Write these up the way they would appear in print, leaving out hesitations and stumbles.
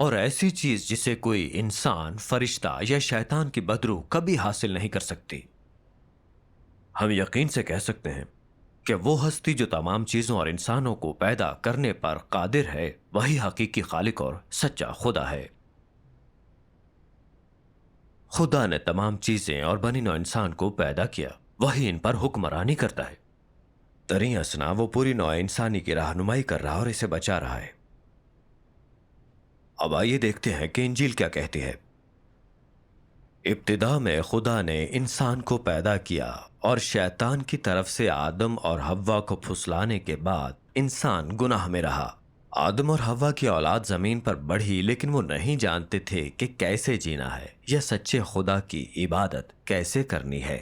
اور ایسی چیز جسے کوئی انسان، فرشتہ یا شیطان کی بدروح کبھی حاصل نہیں کر سکتی۔ ہم یقین سے کہہ سکتے ہیں کہ وہ ہستی جو تمام چیزوں اور انسانوں کو پیدا کرنے پر قادر ہے، وہی حقیقی خالق اور سچا خدا ہے۔ خدا نے تمام چیزیں اور بنی نوع انسان کو پیدا کیا، وہی ان پر حکمرانی کرتا ہے۔ تریں اسنا وہ پوری نوع انسانی کی رہنمائی کر رہا اور اسے بچا رہا ہے۔ اب آئیے دیکھتے ہیں کہ انجیل کیا کہتی ہے۔ ابتدا میں خدا نے انسان کو پیدا کیا، اور شیطان کی طرف سے آدم اور حوا کو پھسلانے کے بعد انسان گناہ میں رہا۔ آدم اور حوا کی اولاد زمین پر بڑھی، لیکن وہ نہیں جانتے تھے کہ کیسے جینا ہے یا سچے خدا کی عبادت کیسے کرنی ہے۔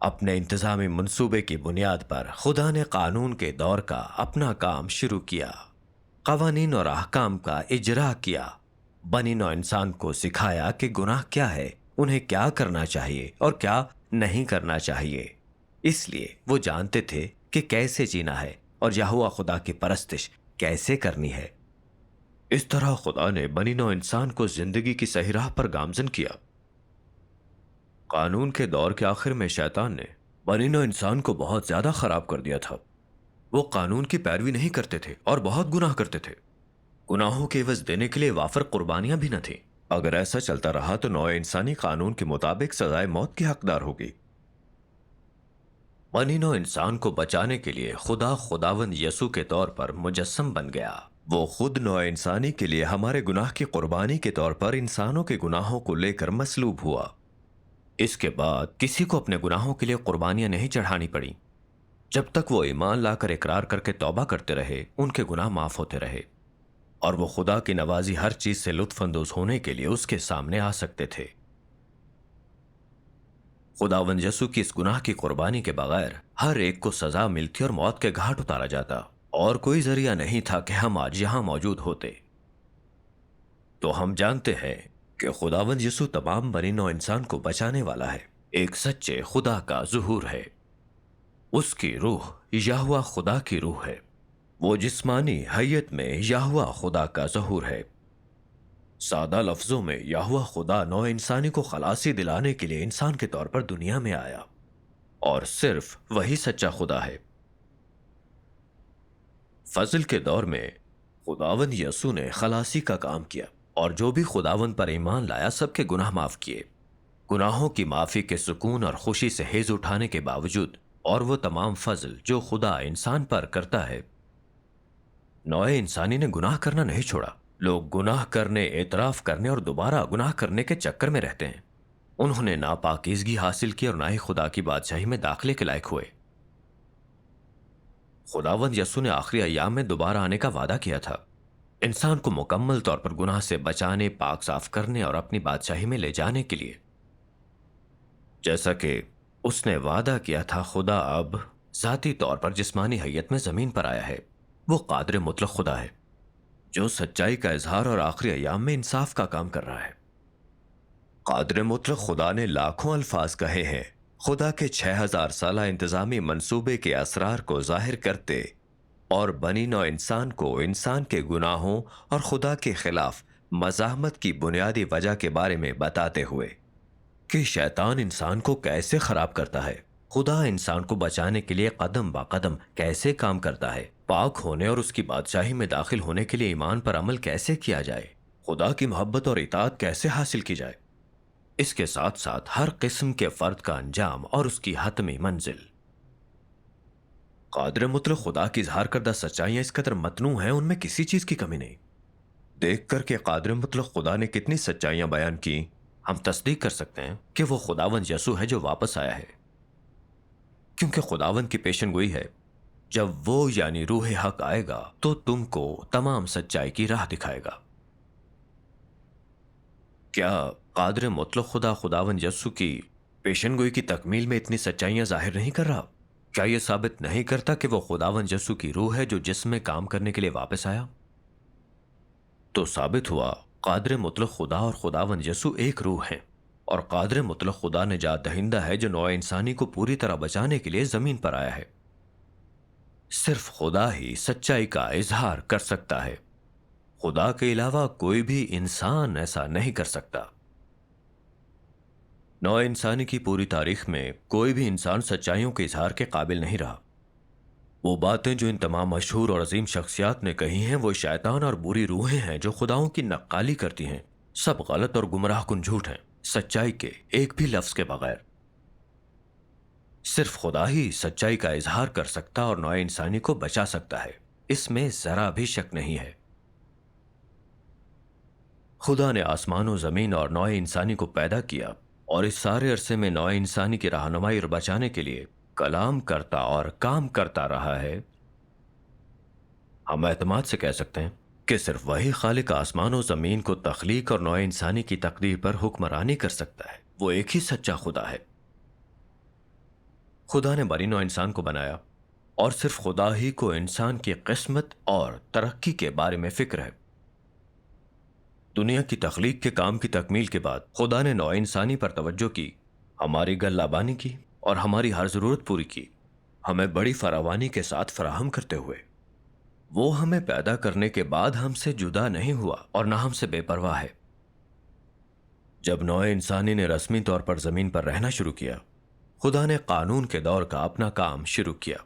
اپنے انتظامی منصوبے کی بنیاد پر خدا نے قانون کے دور کا اپنا کام شروع کیا، قوانین اور احکام کا اجرا کیا، بنی نوع انسان کو سکھایا کہ گناہ کیا ہے، انہیں کیا کرنا چاہیے اور کیا نہیں کرنا چاہیے۔ اس لیے وہ جانتے تھے کہ کیسے جینا ہے اور یہوہ خدا کی پرستش کیسے کرنی ہے۔ اس طرح خدا نے بنی نوع انسان کو زندگی کی صحیح راہ پر گامزن کیا۔ قانون کے دور کے آخر میں شیطان نے بنی نوع انسان کو بہت زیادہ خراب کر دیا تھا۔ وہ قانون کی پیروی نہیں کرتے تھے اور بہت گناہ کرتے تھے۔ گناہوں کے عوض دینے کے لیے وافر قربانیاں بھی نہ تھیں۔ اگر ایسا چلتا رہا تو نوع انسانی قانون کے مطابق سزائے موت کی حقدار ہوگی۔ بنی نوع انسان کو بچانے کے لیے خداوند یسوع کے طور پر مجسم بن گیا۔ وہ خود نوع انسانی کے لیے ہمارے گناہ کی قربانی کے طور پر انسانوں کے گناہوں کو لے کر مصلوب ہوا۔ اس کے بعد کسی کو اپنے گناہوں کے لیے قربانیاں نہیں چڑھانی پڑی۔ جب تک وہ ایمان لا کر اقرار کر کے توبہ کرتے رہے، ان کے گناہ معاف ہوتے رہے، اور وہ خدا کی نوازی ہر چیز سے لطف اندوز ہونے کے لیے اس کے سامنے آ سکتے تھے۔ خداوند یسوع کی اس گناہ کی قربانی کے بغیر ہر ایک کو سزا ملتی اور موت کے گھاٹ اتارا جاتا، اور کوئی ذریعہ نہیں تھا کہ ہم آج یہاں موجود ہوتے۔ تو ہم جانتے ہیں کہ خداوند یسوع تمام بنی نوع انسان کو بچانے والا ہے، ایک سچے خدا کا ظہور ہے۔ اس کی روح یہوہ خدا کی روح ہے۔ وہ جسمانی حیت میں یہوہ خدا کا ظہور ہے۔ سادہ لفظوں میں یہوہ خدا نوع انسانی کو خلاصی دلانے کے لیے انسان کے طور پر دنیا میں آیا، اور صرف وہی سچا خدا ہے۔ فضل کے دور میں خداوند یسوع نے خلاصی کا کام کیا، اور جو بھی خداوند پر ایمان لایا سب کے گناہ معاف کیے۔ گناہوں کی معافی کے سکون اور خوشی سے ہیز اٹھانے کے باوجود، اور وہ تمام فضل جو خدا انسان پر کرتا ہے، نوع انسانی نے گناہ کرنا نہیں چھوڑا۔ لوگ گناہ کرنے، اعتراف کرنے اور دوبارہ گناہ کرنے کے چکر میں رہتے ہیں۔ انہوں نے ناپاکیزگی حاصل کی اور نہ ہی خدا کی بادشاہی میں داخلے کے لائق ہوئے۔ خداوند یسوع نے آخری ایام میں دوبارہ آنے کا وعدہ کیا تھا، انسان کو مکمل طور پر گناہ سے بچانے، پاک صاف کرنے اور اپنی بادشاہی میں لے جانے کے لیے۔ جیسا کہ اس نے وعدہ کیا تھا، خدا اب ذاتی طور پر جسمانی حیت میں زمین پر آیا ہے۔ وہ قادر مطلق خدا ہے جو سچائی کا اظہار اور آخری ایام میں انصاف کا کام کر رہا ہے۔ قادر مطلق خدا نے لاکھوں الفاظ کہے ہیں، خدا کے 6000 سالہ انتظامی منصوبے کے اسرار کو ظاہر کرتے اور بنی نوع انسان کو انسان کے گناہوں اور خدا کے خلاف مزاحمت کی بنیادی وجہ کے بارے میں بتاتے ہوئے کہ شیطان انسان کو کیسے خراب کرتا ہے، خدا انسان کو بچانے کے لیے قدم با قدم کیسے کام کرتا ہے، پاک ہونے اور اس کی بادشاہی میں داخل ہونے کے لیے ایمان پر عمل کیسے کیا جائے، خدا کی محبت اور اطاعت کیسے حاصل کی جائے، اس کے ساتھ ساتھ ہر قسم کے فرد کا انجام اور اس کی حتمی منزل۔ قادر مطلق خدا کی اظہار کردہ سچائیاں اس قدر متنوع ہیں، ان میں کسی چیز کی کمی نہیں۔ دیکھ کر کہ قادر مطلق خدا نے کتنی سچائیاں بیان کی، ہم تصدیق کر سکتے ہیں کہ وہ خداوند یسوع ہے جو واپس آیا ہے، کیونکہ خداوند کی پیشن گوئی ہے، جب وہ یعنی روح حق آئے گا تو تم کو تمام سچائی کی راہ دکھائے گا۔ کیا قادر مطلق خدا خداوند یسوع کی پیشن گوئی کی تکمیل میں اتنی سچائیاں ظاہر نہیں کر رہا؟ کیا یہ ثابت نہیں کرتا کہ وہ خداوند یسوع کی روح ہے جو جسم میں کام کرنے کے لیے واپس آیا؟ تو ثابت ہوا قادر مطلق خدا اور خداوند یسوع ایک روح ہیں، اور قادر مطلق خدا نجات دہندہ ہے جو نوع انسانی کو پوری طرح بچانے کے لیے زمین پر آیا ہے۔ صرف خدا ہی سچائی کا اظہار کر سکتا ہے۔ خدا کے علاوہ کوئی بھی انسان ایسا نہیں کر سکتا۔ نو انسانی کی پوری تاریخ میں کوئی بھی انسان سچائیوں کے اظہار کے قابل نہیں رہا۔ وہ باتیں جو ان تمام مشہور اور عظیم شخصیات نے کہی ہیں وہ شیطان اور بری روحیں ہیں جو خداؤں کی نقالی کرتی ہیں۔ سب غلط اور گمراہ کن جھوٹ ہیں، سچائی کے ایک بھی لفظ کے بغیر۔ صرف خدا ہی سچائی کا اظہار کر سکتا اور نوع انسانی کو بچا سکتا ہے، اس میں ذرا بھی شک نہیں ہے۔ خدا نے آسمان و زمین اور نوع انسانی کو پیدا کیا اور اس سارے عرصے میں نوع انسانی کی رہنمائی اور بچانے کے لیے کلام کرتا اور کام کرتا رہا ہے۔ ہم اعتماد سے کہہ سکتے ہیں کہ صرف وہی خالق آسمان و زمین کو تخلیق اور نوع انسانی کی تقدیر پر حکمرانی کر سکتا ہے۔ وہ ایک ہی سچا خدا ہے۔ خدا نے بنی نوع انسان کو بنایا اور صرف خدا ہی کو انسان کی قسمت اور ترقی کے بارے میں فکر ہے۔ دنیا کی تخلیق کے کام کی تکمیل کے بعد خدا نے نوع انسانی پر توجہ کی، ہماری گلہ بانی کی اور ہماری ہر ضرورت پوری کی، ہمیں بڑی فراوانی کے ساتھ فراہم کرتے ہوئے۔ وہ ہمیں پیدا کرنے کے بعد ہم سے جدا نہیں ہوا اور نہ ہم سے بے پرواہ ہے۔ جب نوع انسانی نے رسمی طور پر زمین پر رہنا شروع کیا، خدا نے قانون کے دور کا اپنا کام شروع کیا،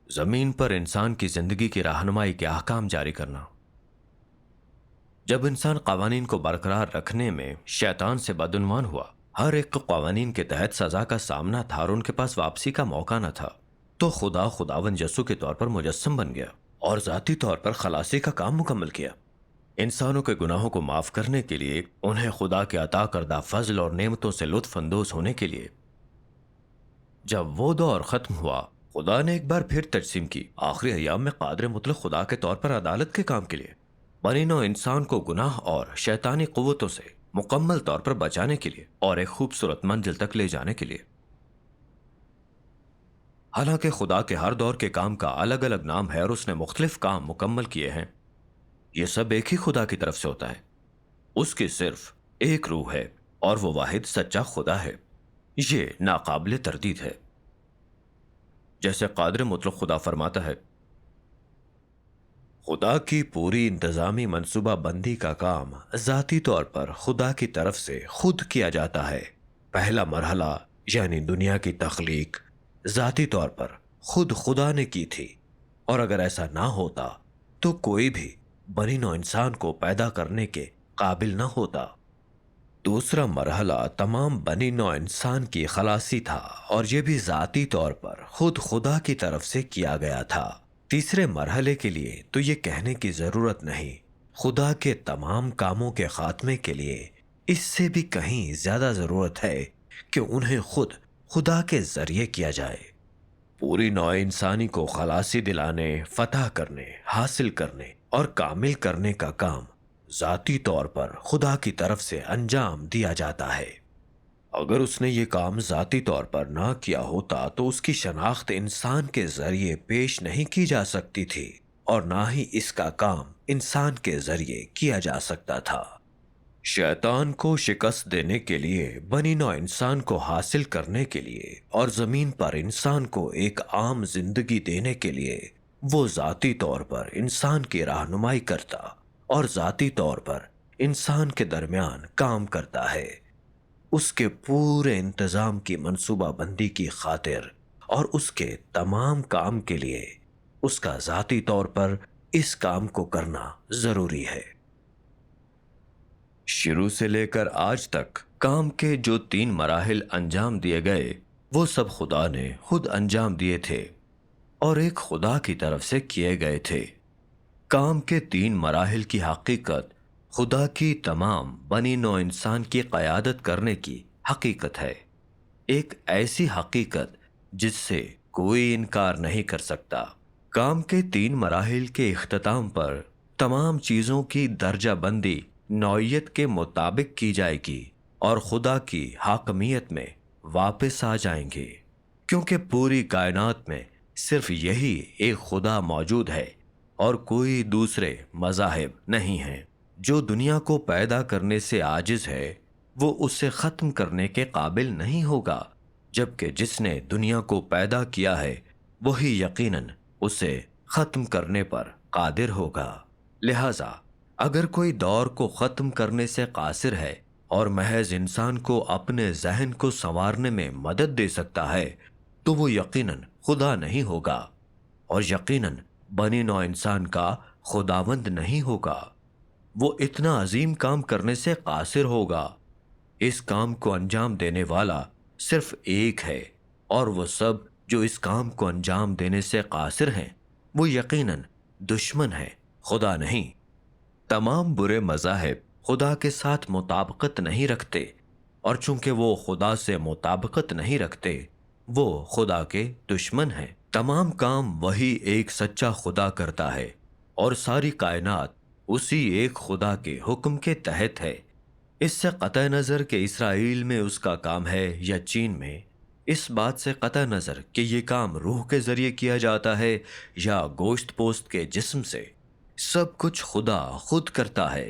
زمین پر انسان کی زندگی کی رہنمائی کے احکام جاری کرنا۔ جب انسان قوانین کو برقرار رکھنے میں شیطان سے بدعنوان ہوا، ہر ایک کو قوانین کے تحت سزا کا سامنا تھا اور ان کے پاس واپسی کا موقع نہ تھا، تو خدا خداوند یسوع کے طور پر مجسم بن گیا اور ذاتی طور پر خلاصی کا کام مکمل کیا۔ انسانوں کے گناہوں کو معاف کرنے کے لیے، انہیں خدا کے عطا کردہ فضل اور نعمتوں سے لطف اندوز ہونے کے لیے۔ جب وہ دور ختم ہوا، خدا نے ایک بار پھر تجسیم کی، آخری ایام میں قادر مطلق خدا کے طور پر عدالت کے کام کے لیے، بنی نوع انسان کو گناہ اور شیطانی قوتوں سے مکمل طور پر بچانے کے لیے اور ایک خوبصورت منزل تک لے جانے کے لیے۔ حالانکہ خدا کے ہر دور کے کام کا الگ الگ نام ہے اور اس نے مختلف کام مکمل کیے ہیں، یہ سب ایک ہی خدا کی طرف سے ہوتا ہے۔ اس کی صرف ایک روح ہے اور وہ واحد سچا خدا ہے۔ یہ ناقابل تردید ہے۔ جیسے قادر مطلق خدا فرماتا ہے، خدا کی پوری انتظامی منصوبہ بندی کا کام ذاتی طور پر خدا کی طرف سے خود کیا جاتا ہے۔ پہلا مرحلہ یعنی دنیا کی تخلیق ذاتی طور پر خود خدا نے کی تھی، اور اگر ایسا نہ ہوتا تو کوئی بھی بنی نوع انسان کو پیدا کرنے کے قابل نہ ہوتا۔ دوسرا مرحلہ تمام بنی نوع انسان کی خلاصی تھا، اور یہ بھی ذاتی طور پر خود خدا کی طرف سے کیا گیا تھا۔ تیسرے مرحلے کے لیے تو یہ کہنے کی ضرورت نہیں، خدا کے تمام کاموں کے خاتمے کے لیے اس سے بھی کہیں زیادہ ضرورت ہے کہ انہیں خود خدا کے ذریعے کیا جائے۔ پوری نوع انسانی کو خلاصی دلانے، فتح کرنے، حاصل کرنے اور کامل کرنے کا کام ذاتی طور پر خدا کی طرف سے انجام دیا جاتا ہے۔ اگر اس نے یہ کام ذاتی طور پر نہ کیا ہوتا تو اس کی شناخت انسان کے ذریعے پیش نہیں کی جا سکتی تھی، اور نہ ہی اس کا کام انسان کے ذریعے کیا جا سکتا تھا۔ شیطان کو شکست دینے کے لیے، بنی نوع انسان کو حاصل کرنے کے لیے اور زمین پر انسان کو ایک عام زندگی دینے کے لیے، وہ ذاتی طور پر انسان کی رہنمائی کرتا اور ذاتی طور پر انسان کے درمیان کام کرتا ہے، اس کے پورے انتظام کی منصوبہ بندی کی خاطر اور اس کے تمام کام کے لیے اس کا ذاتی طور پر اس کام کو کرنا ضروری ہے۔ شروع سے لے کر آج تک کام کے جو 3 مراحل انجام دیے گئے، وہ سب خدا نے خود انجام دیے تھے اور ایک خدا کی طرف سے کیے گئے تھے۔ کام کے 3 مراحل کی حقیقت خدا کی تمام بنی نوع انسان کی قیادت کرنے کی حقیقت ہے، ایک ایسی حقیقت جس سے کوئی انکار نہیں کر سکتا۔ کام کے 3 مراحل کے اختتام پر تمام چیزوں کی درجہ بندی نوعیت کے مطابق کی جائے گی اور خدا کی حاکمیت میں واپس آ جائیں گے، کیونکہ پوری کائنات میں صرف یہی ایک خدا موجود ہے اور کوئی دوسرے مذاہب نہیں ہیں۔ جو دنیا کو پیدا کرنے سے عاجز ہے، وہ اسے ختم کرنے کے قابل نہیں ہوگا، جبکہ جس نے دنیا کو پیدا کیا ہے وہی یقیناً اسے ختم کرنے پر قادر ہوگا۔ لہذا اگر کوئی دور کو ختم کرنے سے قاصر ہے اور محض انسان کو اپنے ذہن کو سنوارنے میں مدد دے سکتا ہے تو وہ یقیناً خدا نہیں ہوگا، اور یقیناً بنی نوع انسان کا خداوند نہیں ہوگا۔ وہ اتنا عظیم کام کرنے سے قاصر ہوگا۔ اس کام کو انجام دینے والا صرف ایک ہے، اور وہ سب جو اس کام کو انجام دینے سے قاصر ہیں وہ یقیناً دشمن ہیں، خدا نہیں۔ تمام برے مذاہب خدا کے ساتھ مطابقت نہیں رکھتے، اور چونکہ وہ خدا سے مطابقت نہیں رکھتے وہ خدا کے دشمن ہیں۔ تمام کام وہی ایک سچا خدا کرتا ہے، اور ساری کائنات اسی ایک خدا کے حکم کے تحت ہے۔ اس سے قطع نظر کہ اسرائیل میں اس کا کام ہے یا چین میں، اس بات سے قطع نظر کہ یہ کام روح کے ذریعے کیا جاتا ہے یا گوشت پوست کے جسم سے، سب کچھ خدا خود کرتا ہے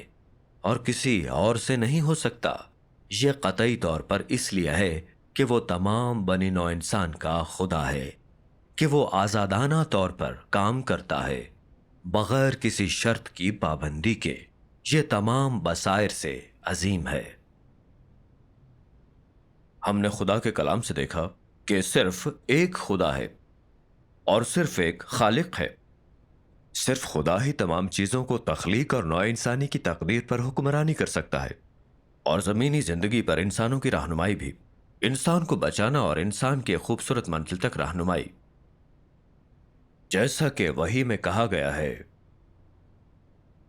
اور کسی اور سے نہیں ہو سکتا۔ یہ قطعی طور پر اس لیے ہے کہ وہ تمام بنی نوع انسان کا خدا ہے، کہ وہ آزادانہ طور پر کام کرتا ہے بغیر کسی شرط کی پابندی کے۔ یہ تمام بصائر سے عظیم ہے۔ ہم نے خدا کے کلام سے دیکھا کہ صرف ایک خدا ہے اور صرف ایک خالق ہے۔ صرف خدا ہی تمام چیزوں کو تخلیق اور نوع انسانی کی تقدیر پر حکمرانی کر سکتا ہے، اور زمینی زندگی پر انسانوں کی رہنمائی بھی، انسان کو بچانا اور انسان کے خوبصورت منزل تک رہنمائی۔ جیسا کہ وحی میں کہا گیا ہے،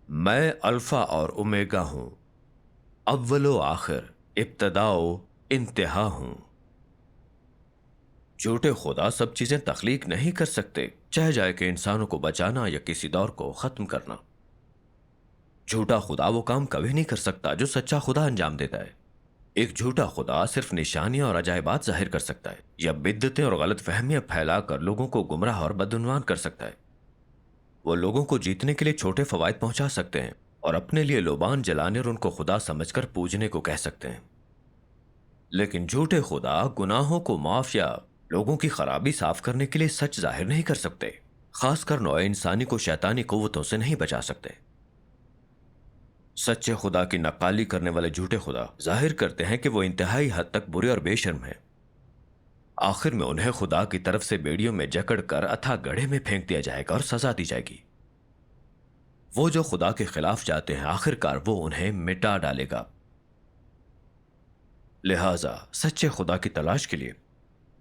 میں الفا اور اومیگا ہوں، اول و آخر، ابتدا و انتہا ہوں۔ جھوٹے خدا سب چیزیں تخلیق نہیں کر سکتے، چاہے جائے کہ انسانوں کو بچانا یا کسی دور کو ختم کرنا۔ جھوٹا خدا وہ کام کبھی نہیں کر سکتا جو سچا خدا انجام دیتا ہے۔ ایک جھوٹا خدا صرف نشانیاں اور عجائبات ظاہر کر سکتا ہے، یا بدعتیں اور غلط فہمیاں پھیلا کر لوگوں کو گمراہ اور بدعنوان کر سکتا ہے۔ وہ لوگوں کو جیتنے کے لیے چھوٹے فوائد پہنچا سکتے ہیں اور اپنے لیے لوبان جلانے اور ان کو خدا سمجھ کر پوجنے کو کہہ سکتے ہیں، لیکن جھوٹے خدا گناہوں کو معاف یا لوگوں کی خرابی صاف کرنے کے لیے سچ ظاہر نہیں کر سکتے، خاص کر نوع انسانی کو شیطانی قوتوں سے نہیں بچا سکتے۔ سچے خدا کی نقالی کرنے والے جھوٹے خدا ظاہر کرتے ہیں کہ وہ انتہائی حد تک برے اور بے شرم ہیں۔ آخر میں انہیں خدا کی طرف سے بیڑیوں میں جکڑ کر اتھا گڑھے میں پھینک دیا جائے گا اور سزا دی جائے گی۔ وہ جو خدا کے خلاف جاتے ہیں آخر کار وہ انہیں مٹا ڈالے گا۔ لہٰذا سچے خدا کی تلاش کے لیے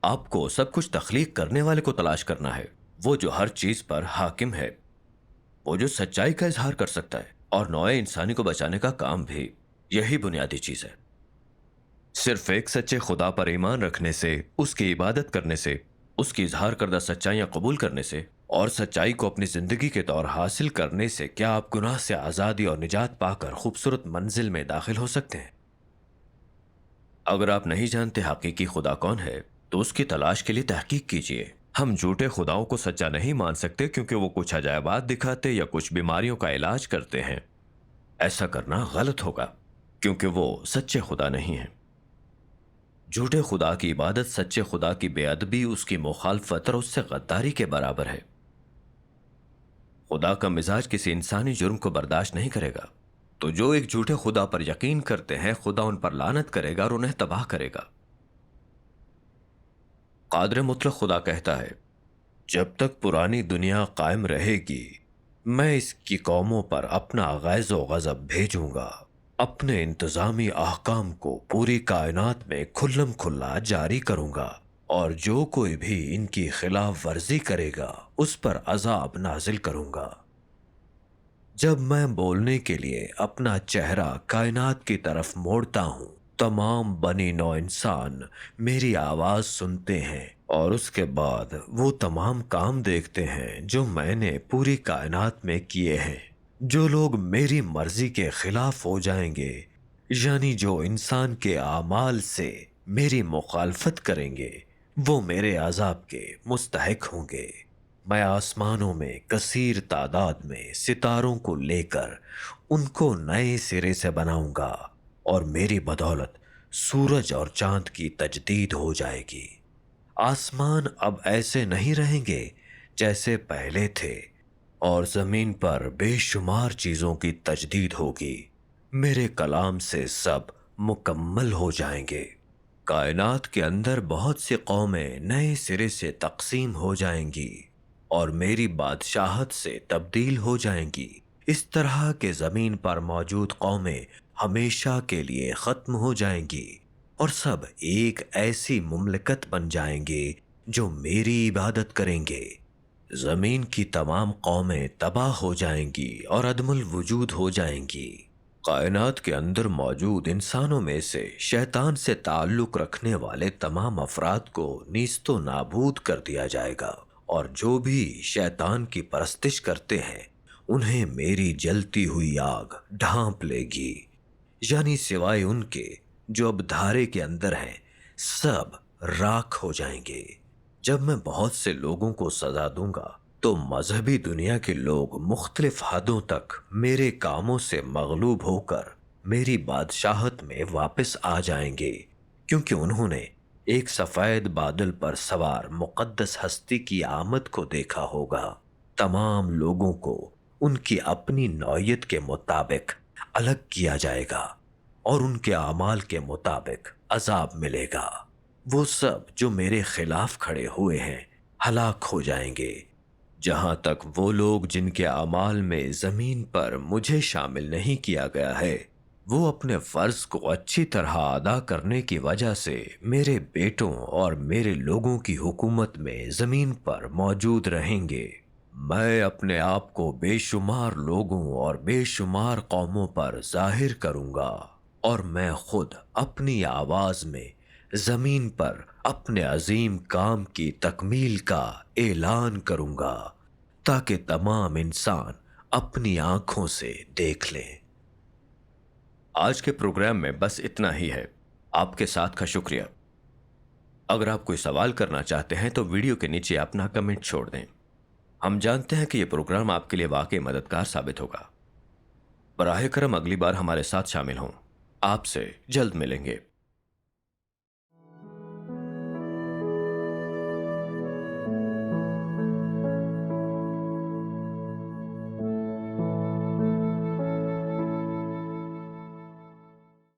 آپ کو سب کچھ تخلیق کرنے والے کو تلاش کرنا ہے، وہ جو ہر چیز پر حاکم ہے، وہ جو سچائی کا اظہار کر سکتا ہے اور نوع انسانی کو بچانے کا کام بھی۔ یہی بنیادی چیز ہے۔ صرف ایک سچے خدا پر ایمان رکھنے سے، اس کی عبادت کرنے سے، اس کی اظہار کردہ سچائیاں قبول کرنے سے اور سچائی کو اپنی زندگی کے طور حاصل کرنے سے کیا آپ گناہ سے آزادی اور نجات پا کر خوبصورت منزل میں داخل ہو سکتے ہیں۔ اگر آپ نہیں جانتے حقیقی خدا کون ہے تو اس کی تلاش کے لیے تحقیق کیجیے۔ ہم جھوٹے خداؤں کو سچا نہیں مان سکتے کیونکہ وہ کچھ عجائبات دکھاتے یا کچھ بیماریوں کا علاج کرتے ہیں۔ ایسا کرنا غلط ہوگا کیونکہ وہ سچے خدا نہیں ہیں۔ جھوٹے خدا کی عبادت سچے خدا کی بے ادبی، اس کی مخالفت اور اس سے غداری کے برابر ہے۔ خدا کا مزاج کسی انسانی جرم کو برداشت نہیں کرے گا، تو جو ایک جھوٹے خدا پر یقین کرتے ہیں خدا ان پر لعنت کرے گا اور انہیں تباہ کرے گا۔ قادر مطلق خدا کہتا ہے، جب تک پرانی دنیا قائم رہے گی میں اس کی قوموں پر اپنا غیظ و غضب بھیجوں گا، اپنے انتظامی احکام کو پوری کائنات میں کھلم کھلا جاری کروں گا، اور جو کوئی بھی ان کی خلاف ورزی کرے گا اس پر عذاب نازل کروں گا۔ جب میں بولنے کے لیے اپنا چہرہ کائنات کی طرف موڑتا ہوں تمام بنی نوع انسان میری آواز سنتے ہیں، اور اس کے بعد وہ تمام کام دیکھتے ہیں جو میں نے پوری کائنات میں کیے ہیں۔ جو لوگ میری مرضی کے خلاف ہو جائیں گے، یعنی جو انسان کے اعمال سے میری مخالفت کریں گے، وہ میرے عذاب کے مستحق ہوں گے۔ میں آسمانوں میں کثیر تعداد میں ستاروں کو لے کر ان کو نئے سرے سے بناؤں گا، اور میری بدولت سورج اور چاند کی تجدید ہو جائے گی۔ آسمان اب ایسے نہیں رہیں گے جیسے پہلے تھے، اور زمین پر بے شمار چیزوں کی تجدید ہوگی۔ میرے کلام سے سب مکمل ہو جائیں گے۔ کائنات کے اندر بہت سی قومیں نئے سرے سے تقسیم ہو جائیں گی اور میری بادشاہت سے تبدیل ہو جائیں گی۔ اس طرح کہ زمین پر موجود قومیں ہمیشہ کے لیے ختم ہو جائیں گی اور سب ایک ایسی مملکت بن جائیں گے جو میری عبادت کریں گے۔ زمین کی تمام قومیں تباہ ہو جائیں گی اور عدم الوجود ہو جائیں گی۔ کائنات کے اندر موجود انسانوں میں سے شیطان سے تعلق رکھنے والے تمام افراد کو نیست و نابود کر دیا جائے گا، اور جو بھی شیطان کی پرستش کرتے ہیں انہیں میری جلتی ہوئی آگ ڈھانپ لے گی، یعنی سوائے ان کے جو اب دھارے کے اندر ہیں سب راکھ ہو جائیں گے۔ جب میں بہت سے لوگوں کو سزا دوں گا تو مذہبی دنیا کے لوگ مختلف حدوں تک میرے کاموں سے مغلوب ہو کر میری بادشاہت میں واپس آ جائیں گے، کیونکہ انہوں نے ایک سفید بادل پر سوار مقدس ہستی کی آمد کو دیکھا ہوگا۔ تمام لوگوں کو ان کی اپنی نوعیت کے مطابق الگ کیا جائے گا اور ان کے اعمال کے مطابق عذاب ملے گا۔ وہ سب جو میرے خلاف کھڑے ہوئے ہیں ہلاک ہو جائیں گے، جہاں تک وہ لوگ جن کے اعمال میں زمین پر مجھے شامل نہیں کیا گیا ہے، وہ اپنے فرض کو اچھی طرح ادا کرنے کی وجہ سے میرے بیٹوں اور میرے لوگوں کی حکومت میں زمین پر موجود رہیں گے۔ میں اپنے آپ کو بے شمار لوگوں اور بے شمار قوموں پر ظاہر کروں گا، اور میں خود اپنی آواز میں زمین پر اپنے عظیم کام کی تکمیل کا اعلان کروں گا تاکہ تمام انسان اپنی آنکھوں سے دیکھ لیں۔ آج کے پروگرام میں بس اتنا ہی ہے۔ آپ کے ساتھ کا شکریہ۔ اگر آپ کوئی سوال کرنا چاہتے ہیں تو ویڈیو کے نیچے اپنا کمنٹ چھوڑ دیں۔ ہم جانتے ہیں کہ یہ پروگرام آپ کے لیے واقعی مددگار ثابت ہوگا۔ براہ کرم اگلی بار ہمارے ساتھ شامل ہوں۔ آپ سے جلد ملیں گے۔